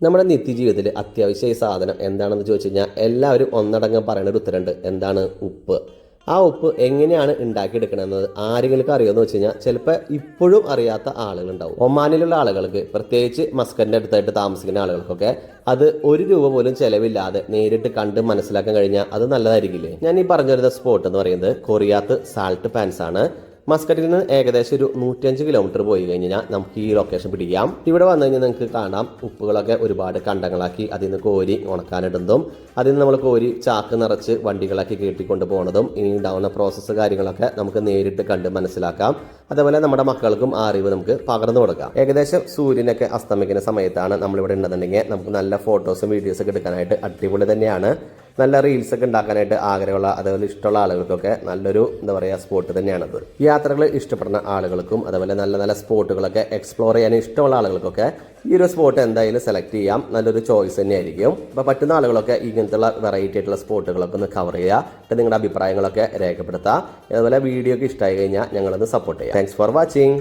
നമ്മുടെ നിത്യജീവിതത്തിൽ അത്യാവശ്യ ഈ സാധനം എന്താണെന്ന് ചോദിച്ചു കഴിഞ്ഞാൽ എല്ലാവരും ഒന്നടങ്കം പറയുന്ന ഒരു ഉത്തരമുണ്ട്. എന്താണ്? ഉപ്പ്. ആ ഉപ്പ് എങ്ങനെയാണ് ഉണ്ടാക്കിയെടുക്കണമെന്നത് ആരെങ്കിലും അറിയുമെന്ന് വെച്ച് കഴിഞ്ഞാൽ ചിലപ്പോൾ ഇപ്പോഴും അറിയാത്ത ആളുകളുണ്ടാവും. ഒമാനിലുള്ള ആളുകൾക്ക്, പ്രത്യേകിച്ച് മസ്കറ്റിൻ്റെ അടുത്തായിട്ട് താമസിക്കുന്ന ആളുകൾക്കൊക്കെ അത് ₹1 പോലും ചിലവില്ലാതെ നേരിട്ട് കണ്ട് മനസ്സിലാക്കാൻ കഴിഞ്ഞാൽ അത് നല്ലതായിരിക്കില്ലേ? ഞാൻ ഈ പറഞ്ഞു വരുന്ന സ്പോട്ട് എന്ന് പറയുന്നത് കൊറിയാത്ത് സാൾട്ട് പാൻസ് ആണ്. മസ്കറ്റിൽ നിന്ന് ഏകദേശം ഒരു 105 കിലോമീറ്റർ പോയി കഴിഞ്ഞാൽ നമുക്ക് ഈ ലൊക്കേഷൻ പിടിക്കാം. ഇവിടെ വന്നു കഴിഞ്ഞാൽ നിങ്ങൾക്ക് കാണാം ഉപ്പുകളൊക്കെ ഒരുപാട് കണ്ടങ്ങളാക്കി അതിൽ നിന്ന് കോരി ഉണക്കാനിടുന്നതും അതിൽ നിന്ന് നമ്മൾ കോരി ചാക്ക് നിറച്ച് വണ്ടികളാക്കി കയറ്റിക്കൊണ്ട് പോകുന്നതും ഇനി ഉണ്ടാവുന്ന പ്രോസസ്സ് കാര്യങ്ങളൊക്കെ നമുക്ക് നേരിട്ട് കണ്ട് മനസ്സിലാക്കാം. അതേപോലെ നമ്മുടെ മക്കൾക്കും ആ അറിവ് നമുക്ക് പകർന്നു കൊടുക്കാം. ഏകദേശം സൂര്യനൊക്കെ അസ്തമിക്കുന്ന സമയത്താണ് നമ്മളിവിടെ ഉണ്ടെന്നുണ്ടെങ്കിൽ നമുക്ക് നല്ല ഫോട്ടോസും വീഡിയോസൊക്കെ എടുക്കാനായിട്ട് അടിപൊളി തന്നെയാണ്. നല്ല റീൽസൊക്കെ ഉണ്ടാക്കാനായിട്ട് ആഗ്രഹമുള്ള അതേപോലെ ഇഷ്ടമുള്ള ആളുകൾക്കൊക്കെ നല്ലൊരു സ്പോട്ട് തന്നെയാണത്. യാത്രകൾ ഇഷ്ടപ്പെടുന്ന ആളുകൾക്കും അതേപോലെ നല്ല നല്ല സ്പോട്ടുകളൊക്കെ എക്സ്പ്ലോർ ചെയ്യാൻ ഇഷ്ടമുള്ള ആളുകൾക്കൊക്കെ ഈ ഒരു സ്പോട്ട് എന്തായാലും സെലക്ട് ചെയ്യാം. നല്ലൊരു ചോയ്സ് തന്നെയായിരിക്കും. അപ്പോൾ പറ്റുന്ന ആളുകളൊക്കെ ഇങ്ങനത്തുള്ള വെറൈറ്റി ആയിട്ടുള്ള സ്പോട്ടുകളൊക്കെ ഒന്ന് കവർ ചെയ്യുക. എന്നിട്ട് നിങ്ങളുടെ അഭിപ്രായങ്ങളൊക്കെ രേഖപ്പെടുത്തുക. അതുപോലെ വീഡിയോ ഒക്കെ ഇഷ്ടമായി കഴിഞ്ഞാൽ ഞങ്ങളൊന്ന് സപ്പോർട്ട് ചെയ്യാം. Thanks for watching.